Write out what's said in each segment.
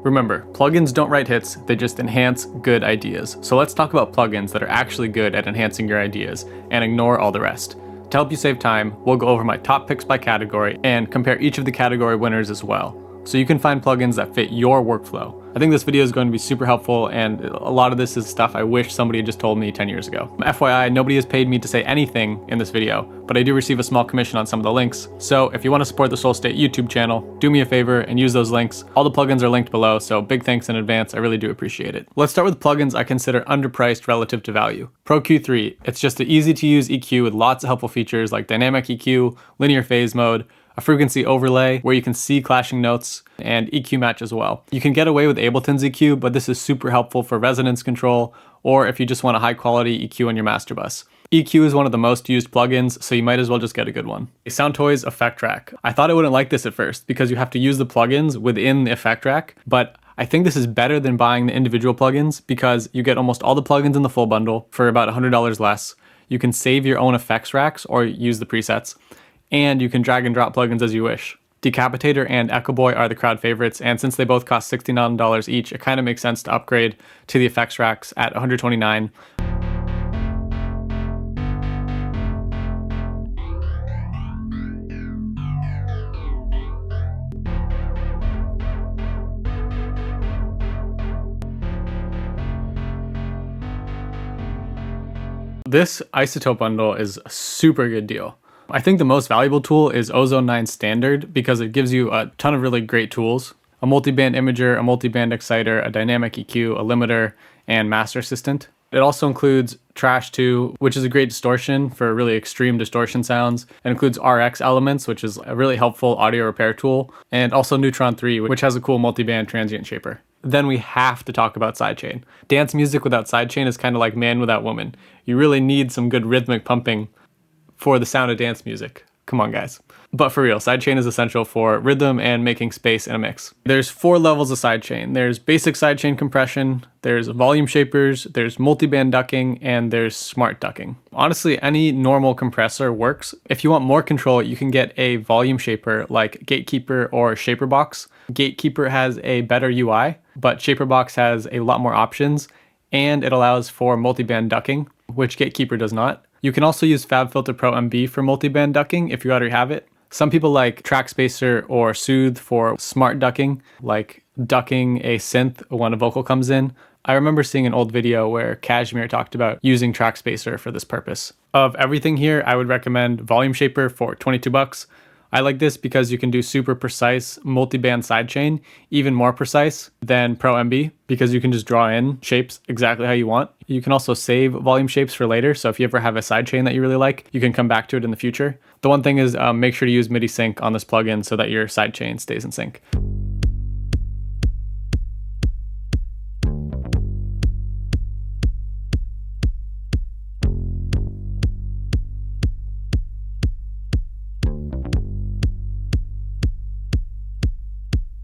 Remember, plugins don't write hits, they just enhance good ideas. So let's talk about plugins that are actually good at enhancing your ideas and ignore all the rest. To help you save time, we'll go over my top picks by category and compare each of the category winners as well, so you can find plugins that fit your workflow. I think this video is going to be super helpful, and a lot of this is stuff I wish somebody had just told me 10 years ago. FYI, nobody has paid me to say anything in this video, but I do receive a small commission on some of the links. So if you want to support the Soul State YouTube channel, do me a favor and use those links. All the plugins are linked below, so big thanks in advance. I really do appreciate it. Let's start with plugins I consider underpriced relative to value. Pro Q3, it's just an easy to use EQ with lots of helpful features like dynamic EQ, linear phase mode, a frequency overlay where you can see clashing notes, and EQ match as well. You can get away with Ableton's EQ, but this is super helpful for resonance control or if you just want a high quality EQ on your master bus. EQ is one of the most used plugins, so you might as well just get a good one. Soundtoys Effect Rack. I thought I wouldn't like this at first because you have to use the plugins within the effect rack, but I think this is better than buying the individual plugins because you get almost all the plugins in the full bundle for about $100 less. You can save your own effects racks or use the presets, and you can drag and drop plugins as you wish. Decapitator and Echo Boy are the crowd favorites, and since they both cost $69 each, it kind of makes sense to upgrade to the effects racks at $129. This isotope bundle is a super good deal. I think the most valuable tool is Ozone 9 Standard because it gives you a ton of really great tools. A multiband imager, a multiband exciter, a dynamic EQ, a limiter, and master assistant. It also includes Trash 2, which is a great distortion for really extreme distortion sounds. It includes RX Elements, which is a really helpful audio repair tool, and also Neutron 3, which has a cool multiband transient shaper. Then we have to talk about Sidechain. Dance music without Sidechain is kind of like man without woman. You really need some good rhythmic pumping for the sound of dance music. Come on, guys. But for real, Sidechain is essential for rhythm and making space in a mix. There's 4 levels of Sidechain. There's basic Sidechain compression, there's volume shapers, there's multiband ducking, and there's smart ducking. Honestly, any normal compressor works. If you want more control, you can get a volume shaper like Gatekeeper or Shaperbox. Gatekeeper has a better UI, but Shaperbox has a lot more options, and it allows for multiband ducking, which Gatekeeper does not. You can also use FabFilter Pro MB for multiband ducking if you already have it. Some people like Track Spacer or Soothe for smart ducking, like ducking a synth when a vocal comes in. I remember seeing an old video where Kashmir talked about using Track Spacer for this purpose. Of everything here, I would recommend Volume Shaper for $22. I like this because you can do super precise multiband sidechain, even more precise than Pro MB, because you can just draw in shapes exactly how you want. You can also save volume shapes for later, so if you ever have a sidechain that you really like, you can come back to it in the future. The one thing is make sure to use MIDI sync on this plugin so that your sidechain stays in sync.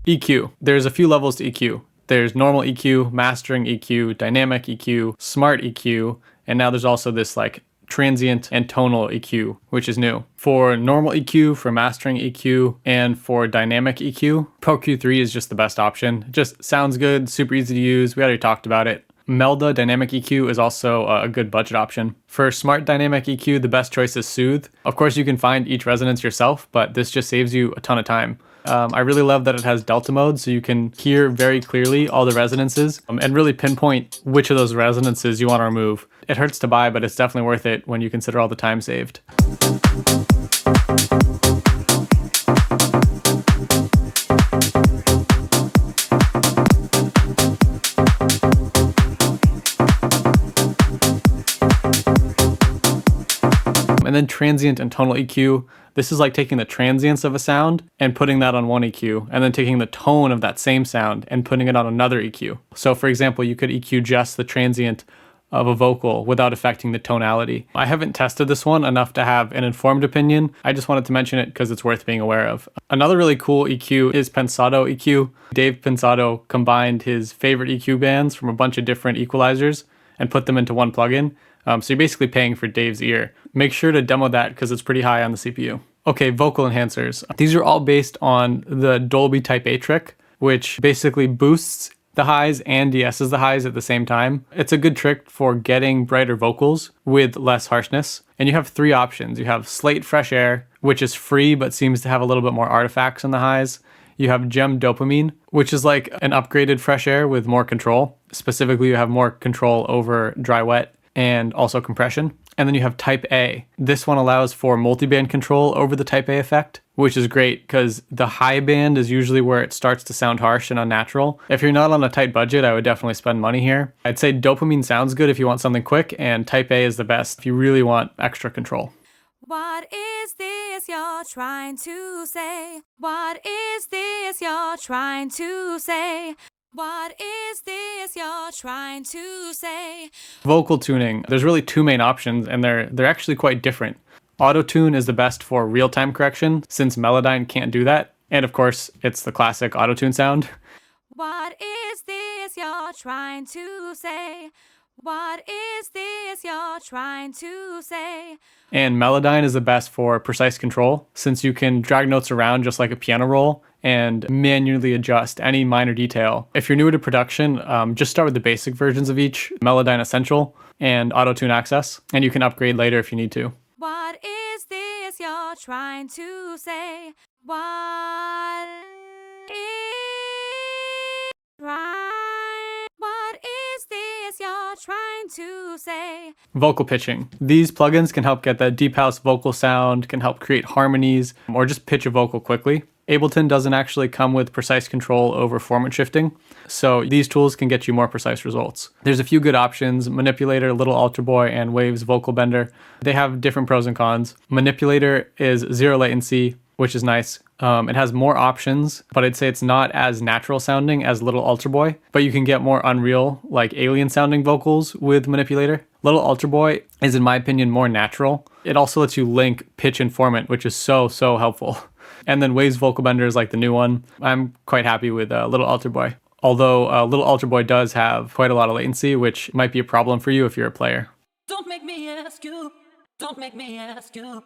EQ. There's a few levels to EQ. There's normal EQ, mastering EQ, dynamic EQ, smart EQ, and now there's also this like transient and tonal EQ, which is new. For normal EQ, for mastering EQ, and for dynamic EQ, Pro Q3 is just the best option. It just sounds good, super easy to use. We already talked about it. Melda Dynamic EQ is also a good budget option. For smart dynamic EQ, the best choice is Soothe. Of course, you can find each resonance yourself, but this just saves you a ton of time. I really love that it has delta mode, so you can hear very clearly all the resonances and really pinpoint which of those resonances you want to remove. It hurts to buy, but it's definitely worth it when you consider all the time saved. And then transient and tonal EQ. This is like taking the transients of a sound and putting that on one EQ, and then taking the tone of that same sound and putting it on another EQ. So for example, you could EQ just the transient of a vocal without affecting the tonality. I haven't tested this one enough to have an informed opinion. I just wanted to mention it because it's worth being aware of. Another really cool EQ is Pensado EQ. Dave Pensado combined his favorite EQ bands from a bunch of different equalizers and put them into one plugin. So you're basically paying for Dave's ear. Make sure to demo that because it's pretty high on the CPU. Okay, vocal enhancers. These are all based on the Dolby Type A trick. which basically boosts the highs and de-esses the highs at the same time. It's a good trick for getting brighter vocals with less harshness. And you have 3 options. You have Slate Fresh Air, which is free but seems to have a little bit more artifacts on the highs. You have Gem Dopamine, which is like an upgraded Fresh Air with more control. Specifically, you have more control over dry wet and also compression. And then you have Type A. This one allows for multiband control over the Type A effect, which is great because the high band is usually where it starts to sound harsh and unnatural. If you're not on a tight budget, I would definitely spend money here. I'd say Dopamine sounds good if you want something quick, and Type A is the best if you really want extra control. What is this you're trying to say? What is this you're trying to say? What is this you're trying to say? Vocal tuning. There's really 2 main options, and they're actually quite different. Auto-tune is the best for real-time correction, since Melodyne can't do that. And of course, it's the classic auto-tune sound. What is this you're trying to say? What is this you're trying to say? And Melodyne is the best for precise control, since you can drag notes around just like a piano roll and manually adjust any minor detail. If you're newer to production, just start with the basic versions of each, Melodyne Essential and Auto-Tune Access, and you can upgrade later if you need to. What is this you're trying to say? What is this you're trying to say? Vocal pitching. These plugins can help get that deep house vocal sound, can help create harmonies, or just pitch a vocal quickly. Ableton doesn't actually come with precise control over format shifting, so these tools can get you more precise results. There's a few good options: Manipulator, Little Ultra Boy, and Waves Vocal Bender. They have different pros and cons. Manipulator is 0 latency, which is nice. It has more options, but I'd say it's not as natural sounding as Little Ultra Boy, but you can get more unreal, like alien sounding vocals with Manipulator. Little Ultra Boy is, in my opinion, more natural. It also lets you link pitch and format, which is so helpful. And then Waves Vocal Bender is like the new one. I'm quite happy with Little Ultra Boy. Although Little Ultra Boy does have quite a lot of latency, which might be a problem for you if you're a player. Don't make me ask you. Don't make me ask you.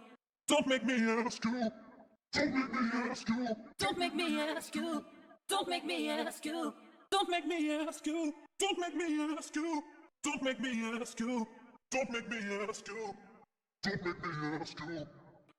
Don't make me ask you. Don't make me ask you. Don't make me ask you. Don't make me ask you. Don't make me ask you. Don't make me ask you. Don't make me ask you. Don't make me ask you. Don't make me ask you.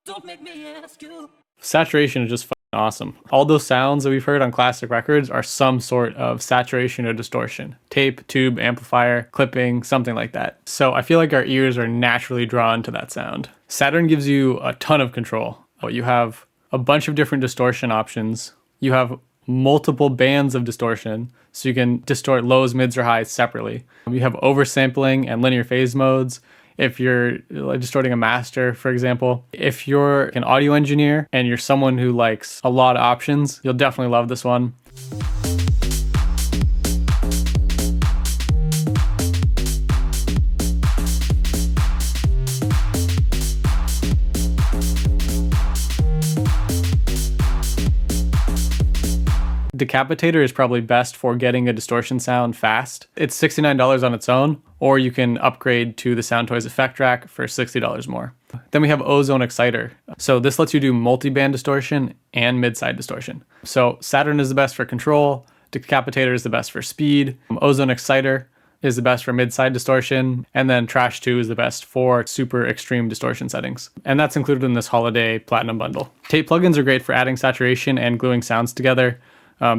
Don't make me ask you. Saturation is just awesome. All those sounds that we've heard on classic records are some sort of saturation or distortion. Tape, tube, amplifier, clipping, something like that. So I feel like our ears are naturally drawn to that sound. Saturn gives you a ton of control. You have a bunch of different distortion options. You have multiple bands of distortion, so you can distort lows, mids, or highs separately. You have oversampling and linear phase modes. If you're distorting a master, for example, if you're an audio engineer and you're someone who likes a lot of options, you'll definitely love this one. Decapitator is probably best for getting a distortion sound fast. It's $69 on its own, or you can upgrade to the Soundtoys Effect Rack for $60 more. Then we have Ozone Exciter. So this lets you do multi-band distortion and mid-side distortion. So Saturn is the best for control, Decapitator is the best for speed, Ozone Exciter is the best for mid-side distortion, and then Trash 2 is the best for super extreme distortion settings. And that's included in this holiday platinum bundle. Tape plugins are great for adding saturation and gluing sounds together.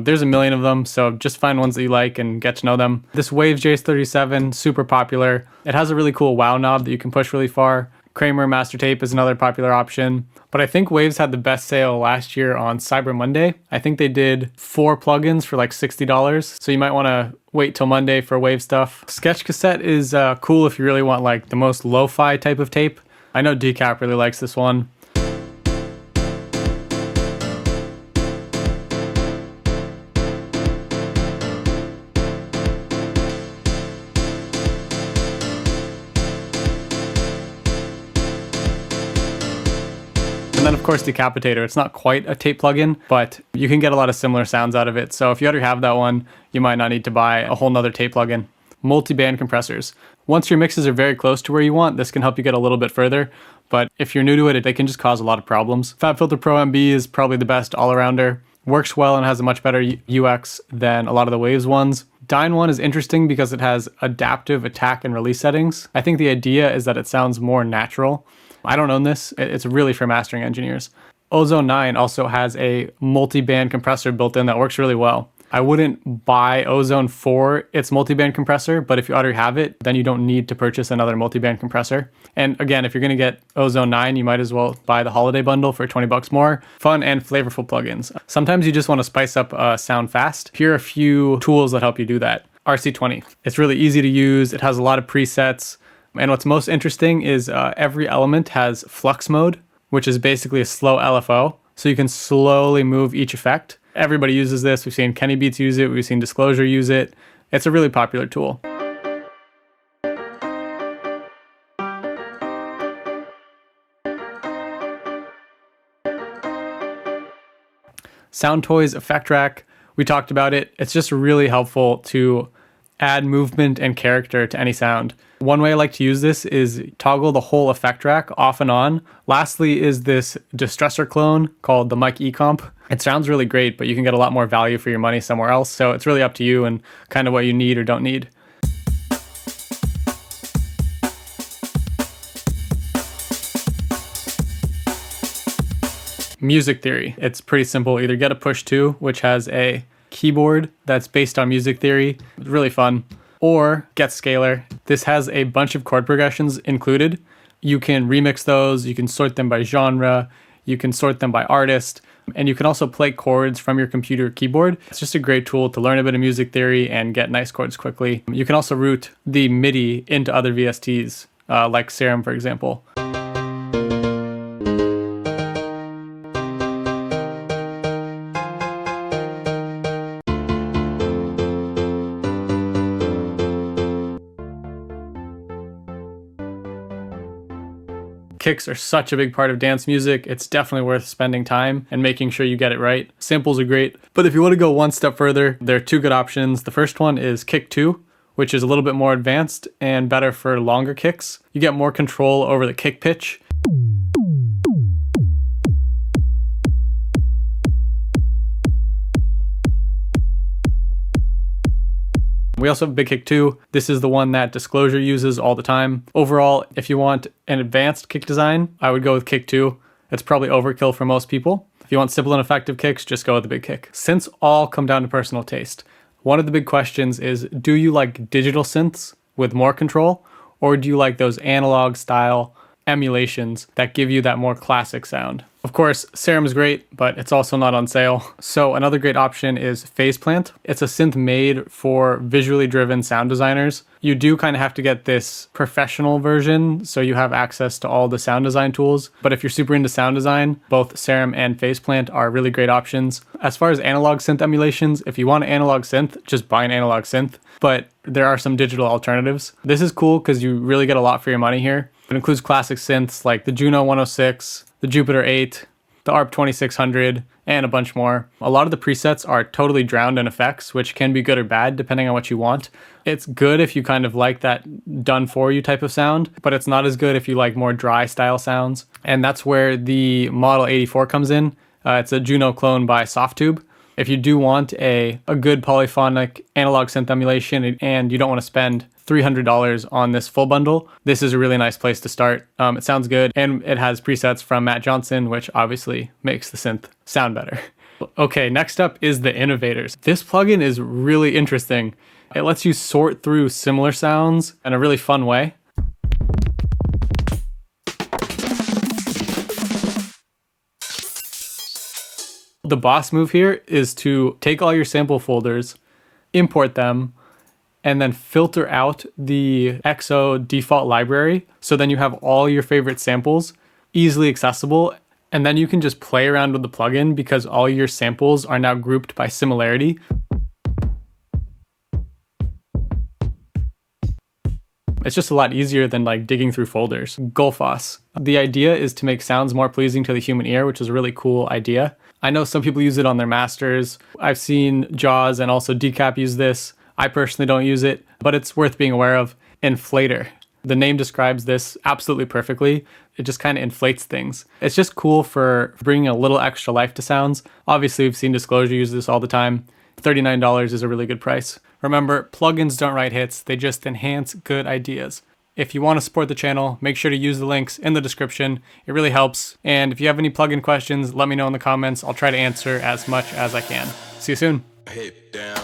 There's a million of them, so just find ones that you like and get to know them. This Waves JS37, super popular. It has a really cool wow knob that you can push really far. Kramer Master Tape is another popular option. But I think Waves had the best sale last year on Cyber Monday. I think they did 4 plugins for like $60, so you might want to wait till Monday for Wave stuff. Sketch Cassette is cool if you really want like the most lo-fi type of tape. I know Decap really likes this one. And then of course Decapitator, it's not quite a tape plugin, but you can get a lot of similar sounds out of it. So if you already have that one, you might not need to buy a whole nother tape plugin. Multiband compressors. Once your mixes are very close to where you want, this can help you get a little bit further. But if you're new to it, they can just cause a lot of problems. FabFilter Pro MB is probably the best all-arounder. Works well and has a much better UX than a lot of the Waves ones. Dyne one is interesting because it has adaptive attack and release settings. I think the idea is that it sounds more natural. I don't own this. It's really for mastering engineers. Ozone 9 also has a multi-band compressor built in that works really well. I wouldn't buy Ozone for its multi-band compressor, but if you already have it, then you don't need to purchase another multi-band compressor. And again, if you're going to get Ozone 9, you might as well buy the holiday bundle for 20 bucks more. Fun and flavorful plugins. Sometimes you just want to spice up sound fast. Here are a few tools that help you do that. RC20. It's really easy to use. It has a lot of presets. And what's most interesting is every element has flux mode, which is basically a slow LFO. So you can slowly move each effect. Everybody uses this. We've seen Kenny Beats use it. We've seen Disclosure use it. It's a really popular tool. Soundtoys Effect Rack. We talked about it. It's just really helpful to add movement and character to any sound. One way I like to use this is toggle the whole effect rack off and on. Lastly is this distressor clone called the Mic E-Comp. It sounds really great, but you can get a lot more value for your money somewhere else. So it's really up to you and kind of what you need or don't need. Music theory. It's pretty simple. Either get a Push 2, which has a keyboard that's based on music theory. It's really fun. Or get Scalar. This has a bunch of chord progressions included. You can remix those. You can sort them by genre. You can sort them by artist. And you can also play chords from your computer keyboard. It's just a great tool to learn a bit of music theory and get nice chords quickly. You can also route the MIDI into other VSTs, like Serum, for example. Kicks are such a big part of dance music. It's definitely worth spending time and making sure you get it right. Samples are great, but if you want to go one step further, there are two good options. The first one is Kick 2, which is a little bit more advanced and better for longer kicks. You get more control over the kick pitch. We also have Big Kick 2. This is the one that Disclosure uses all the time. Overall, if you want an advanced kick design, I would go with Kick 2. It's probably overkill for most people. If you want simple and effective kicks, just go with the Big Kick. Synths all come down to personal taste. One of the big questions is, do you like digital synths with more control, or do you like those analog style emulations that give you that more classic sound? Of course, Serum is great, but it's also not on sale. So another great option is Phase Plant. It's a synth made for visually driven sound designers. You do kind of have to get this professional version, so you have access to all the sound design tools. But if you're super into sound design, both Serum and Phase Plant are really great options. As far as analog synth emulations, if you want an analog synth, just buy an analog synth. But there are some digital alternatives. This is cool because you really get a lot for your money here. It includes classic synths like the Juno 106, the Jupiter 8, the ARP 2600, and a bunch more. A lot of the presets are totally drowned in effects, which can be good or bad depending on what you want. It's good if you kind of like that done for you type of sound, but it's not as good if you like more dry style sounds. And that's where the Model 84 comes in. It's a Juno clone by Softtube. If you do want a good polyphonic analog synth emulation and you don't want to spend $300 on this full bundle, this is a really nice place to start. It sounds good, and it has presets from Matt Johnson, which obviously makes the synth sound better. Okay, next up is the Innovators. This plugin is really interesting. It lets you sort through similar sounds in a really fun way. The boss move here is to take all your sample folders, import them, and then filter out the XO default library. So then you have all your favorite samples easily accessible. And then you can just play around with the plugin because all your samples are now grouped by similarity. It's just a lot easier than like digging through folders. Gullfoss. The idea is to make sounds more pleasing to the human ear, which is a really cool idea. I know some people use it on their masters. I've seen Jaws and also Decap use this. I personally don't use it, but it's worth being aware of. Inflator. The name describes this absolutely perfectly. it just kind of inflates things. It's just cool for bringing a little extra life to sounds. Obviously, we've seen Disclosure use this all the time. $39 is a really good price. Remember, plugins don't write hits, they just enhance good ideas. If you want to support the channel, make sure to use the links in the description. It really helps. And if you have any plugin questions, let me know in the comments. I'll try to answer as much as I can. See you soon. Hit down.